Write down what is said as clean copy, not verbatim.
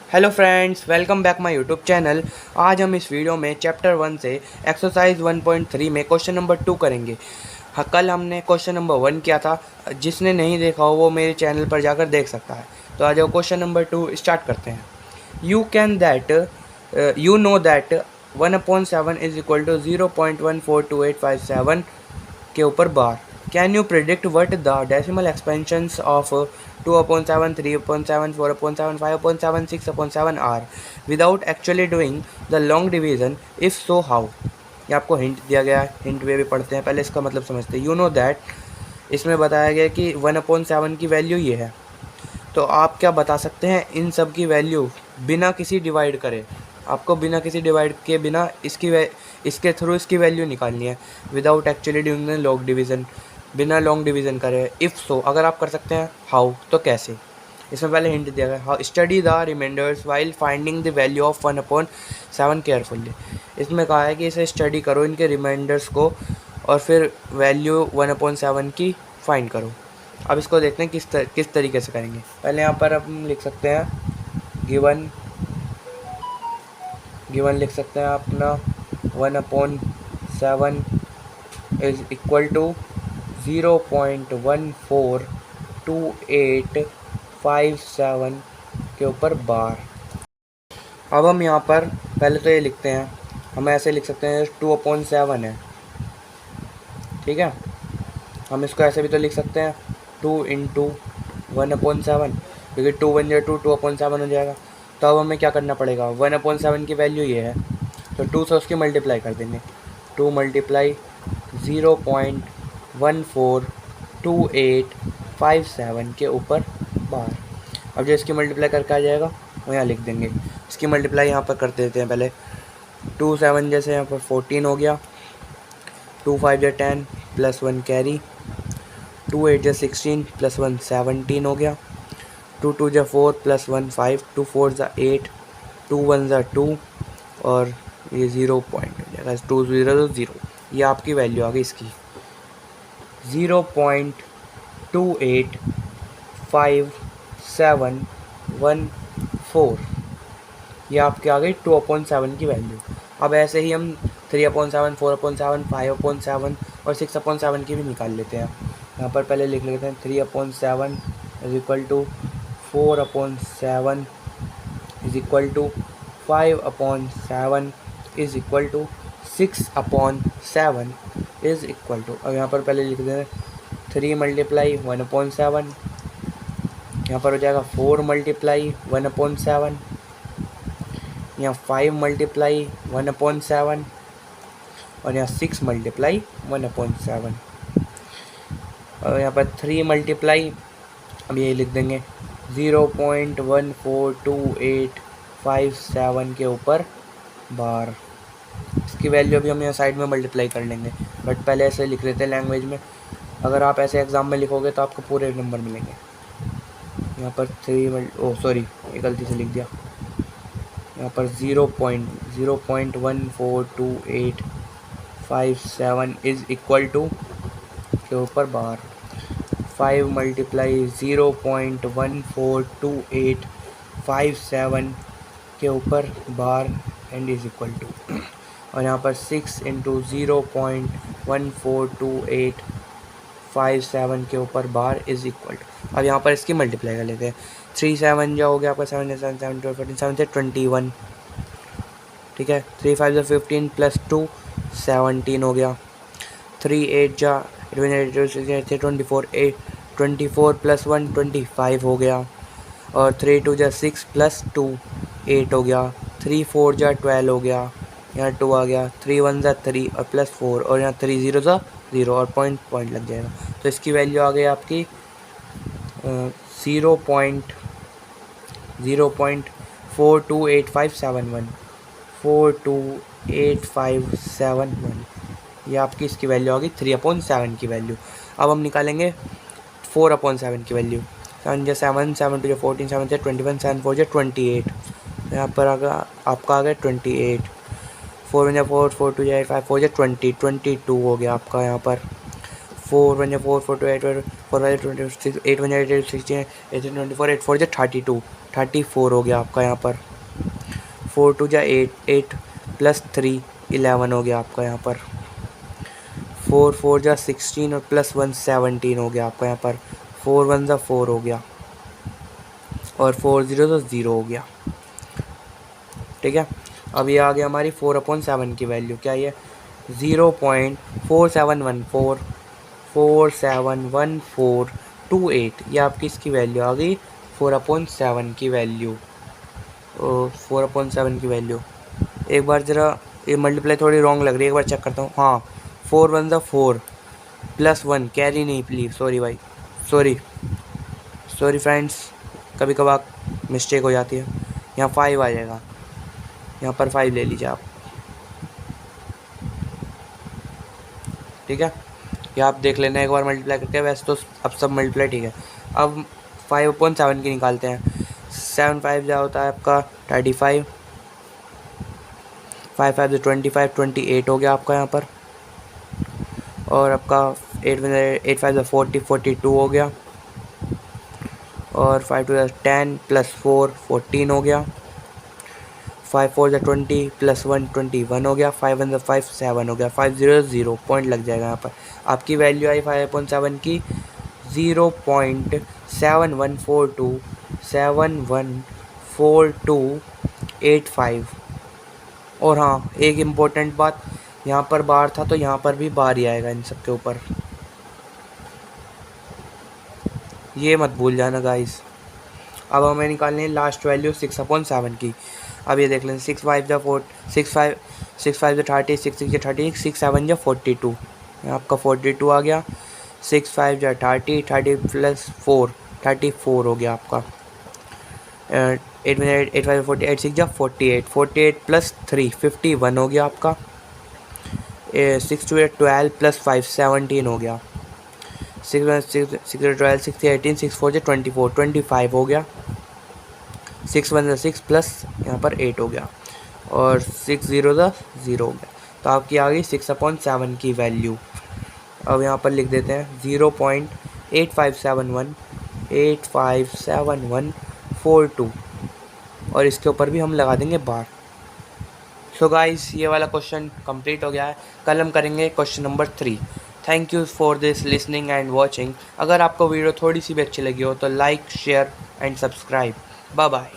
Hello friends, welcome back my YouTube channel. आज हम इस वीडियो में चैप्टर 1 से एक्सरसाइज 1.3 में क्वेश्चन नंबर 2 करेंगे। हाँ, कल हमने क्वेश्चन नंबर 1 किया था। जिसने नहीं देखा हो वो मेरे चैनल पर जाकर देख सकता है। तो आ जाओ, क्वेश्चन नंबर 2 स्टार्ट करते हैं। You know that 1/7 is equal to 0.142857 के ऊपर bar. Can you predict what the decimal expansions of 2/7, 3/7, 4/7, 5/7, 6/7 are without actually doing the long division? If so how? ये आपको हिंट दिया गया है, हिंट वे भी पढ़ते हैं। पहले इसका मतलब समझते हैं। यू नो दैट, इसमें बताया गया कि 1/7 की वैल्यू ये है। तो आप क्या बता सकते हैं इन सब की वैल्यू बिना किसी डिवाइड करे? आपको बिना किसी डिवाइड के बिना इसके थ्रू इसकी वैल्यू निकालनी है without actually doing the long division, बिना लॉन्ग डिवीज़न करे। इफ़ सो, अगर आप कर सकते हैं, हाउ, तो कैसे? इसमें पहले हिंट दिया गया, how study the reminders while finding the value of 1/7 carefully. इसमें कहा है कि इसे स्टडी करो, इनके रिमाइंडर्स को, और फिर वैल्यू 1/7 की फाइंड करो। अब इसको देखते हैं किस तरीके से करेंगे। पहले यहाँ पर हम लिख सकते हैं गिवन लिख सकते हैं अपना 1/7 इज इक्वल टू 0.142857 के ऊपर बार। अब हम यहाँ पर पहले तो ये लिखते हैं, हम ऐसे लिख सकते हैं 2/7 है, ठीक है। हम इसको ऐसे भी तो लिख सकते हैं 2 इंटू 1/7, क्योंकि 2 बन जाए 2/7 हो जाएगा। तो अब हमें क्या करना पड़ेगा, 1/7 की वैल्यू ये है, तो 2 से उसकी मल्टीप्लाई कर देंगे। 2 मल्टीप्लाई 0.142857 के ऊपर बार। अब जो इसकी मल्टीप्लाई करके आ जाएगा वो यहाँ लिख देंगे। इसकी मल्टीप्लाई यहाँ पर कर देते हैं पहले। 2 7 जैसे यहाँ पर 14 हो गया, 2 5 जा 10 प्लस 1 कैरी, 2 8 जा 16 प्लस 1 17 हो गया, 2 2 जा 4 प्लस 1 5, 2 4 जा 8, 2 1 जा 2, और ये 0 पॉइंट हो जाएगा, 2 0 0। ये आपकी वैल्यू आ गई इसकी 0.285714। ये आपकी आ गई 2/7 की वैल्यू। अब ऐसे ही हम 3/7, 4/7, 5/7 और 6/7 की भी निकाल लेते हैं। यहाँ पर पहले लिख लेते हैं 3/7 is equal to 4/7 is equal to 5/7 is equal to 6/7 is equal to. अब यहाँ पर पहले लिख देते हैं 3 मल्टीप्लाई 1/7, यहाँ पर हो जाएगा 4 मल्टीप्लाई 1/7, यहाँ 5 मल्टीप्लाई 1/7 और यहाँ 6 मल्टीप्लाई 1/7। और यहाँ पर 3 मल्टीप्लाई, अब ये लिख देंगे 0.142857 के ऊपर बार। इसकी वैल्यू भी हम यहाँ साइड में मल्टीप्लाई कर लेंगे, बट पहले ऐसे लिख लेते हैं लैंग्वेज में। अगर आप ऐसे एग्ज़ाम में लिखोगे तो आपको पूरे नंबर मिलेंगे। यहाँ पर ये गलती से लिख दिया। यहाँ पर 0.142857 इज़ इक्वल टू के ऊपर बार 5 मल्टीप्लाई 0.142857 के ऊपर बार एंड इज़ इक्वल टू, और यहाँ पर 6 इंटू 0.142857 के ऊपर बार इज़ इक्वल टू। अब यहाँ पर इसकी मल्टीप्लाई कर लेते हैं। 3 7 जो हो गया आपका 7 7 7 14 7 से 21, ठीक है। 3 5 जो 15 प्लस 2 17 हो गया। 3 8 जा 24 24 प्लस 1 25 हो गया, और 3 2 जा 6 प्लस 2 8 हो गया। 3 4 जा 12 हो गया, यहाँ 2 आ गया। 3 1 जा 3 और प्लस 4, और यहाँ 3 0 जा 0 और पॉइंट लग जाएगा। तो इसकी वैल्यू आ गई आपकी 0.428571 4288571। ये आपकी इसकी वैल्यू आ गई 3/7 की वैल्यू। अब हम निकालेंगे 4/7 की वैल्यू। 7 जा 7 7 2 जा 14 7 से 21 7 4 जा 28। यहाँ पर आपका आ गया 28। 4 1 जा 4 4 2 जा 8 5 4 जा 22 हो गया आपका यहाँ पर। 4 1 4 4 2 8 4 5 26 8 1 8 8 16 8 24 8 4 32 34 हो गया आपका यहाँ पर। 4 2 8 8 प्लस 3 11 हो गया आपका यहाँ पर। 4 4 16 और प्लस 1 17 हो गया आपका यहाँ पर। 4 1 4 हो गया और 4 0 0 हो गया। ठीक है, अब ये आ गया हमारी 4/7 की वैल्यू। क्या ये 0.4714 471428, ये आपकी इसकी वैल्यू आ गई 4/7 की वैल्यू। 4/7 की वैल्यू एक बार ज़रा ये मल्टीप्लाई थोड़ी रॉन्ग लग रही है, एक बार चेक करता हूँ। हाँ 4 1 4 प्लस 1 कैरी नहीं प्लीज़, सॉरी भाई, सॉरी फ्रेंड्स, कभी कभार मिस्टेक हो जाती है। यहाँ 5 आ जाएगा, यहाँ पर 5 ले लीजिए आप। ठीक है, ये आप देख लेना एक बार मल्टीप्लाई करके, वैसे तो अब सब मल्टीप्लाई ठीक है। अब 5/7 की निकालते हैं। 7 5 जा होता है आपका 35, 5 5 से 25 28 हो गया आपका यहाँ पर। और आपका 8 5 से 40 42 हो गया। और 5 2 10 प्लस 4 14 हो गया। 5 4 20 प्लस 1 21 हो गया। 5 1 5 7 हो गया। 5 0 0 पॉइंट लग जाएगा यहाँ पर। आपकी वैल्यू आई 5/7 की 0.7142 और हाँ एक इम्पोर्टेंट बात, यहाँ पर बार था तो यहाँ पर भी बार ही आएगा इन सब के ऊपर, ये मत भूल जाना गाइस। अब हमें निकालनी है लास्ट वैल्यू 6/7 की। अब ये देख लें 6 5 जा 4 6 5 6 5 जा 30 6 6 जा 30 6 7 जा 42, आपका 42 आ गया। 6 5 जा 30 30 प्लस 4 34 हो गया आपका। 8 8 5 48 6 जा 48 48 प्लस 3 51 हो गया आपका। 6 2 12 प्लस 5 17 हो गया। 6 6 6 12 6 18 6 4 जा 24 25 हो गया। 6 1 6 प्लस यहाँ पर 8 हो गया और 6 0 0 हो गया। तो आपकी आ गई 6/7 की वैल्यू। अब यहाँ पर लिख देते हैं 0.8571 और इसके ऊपर भी हम लगा देंगे बार। सो गाइस ये वाला क्वेश्चन कंप्लीट हो गया है। कल हम करेंगे question number 3। Thank you for this listening and watching. अगर आपको वीडियो थोड़ी सी भी अच्छी लगी हो तो like share and subscribe. Bye bye.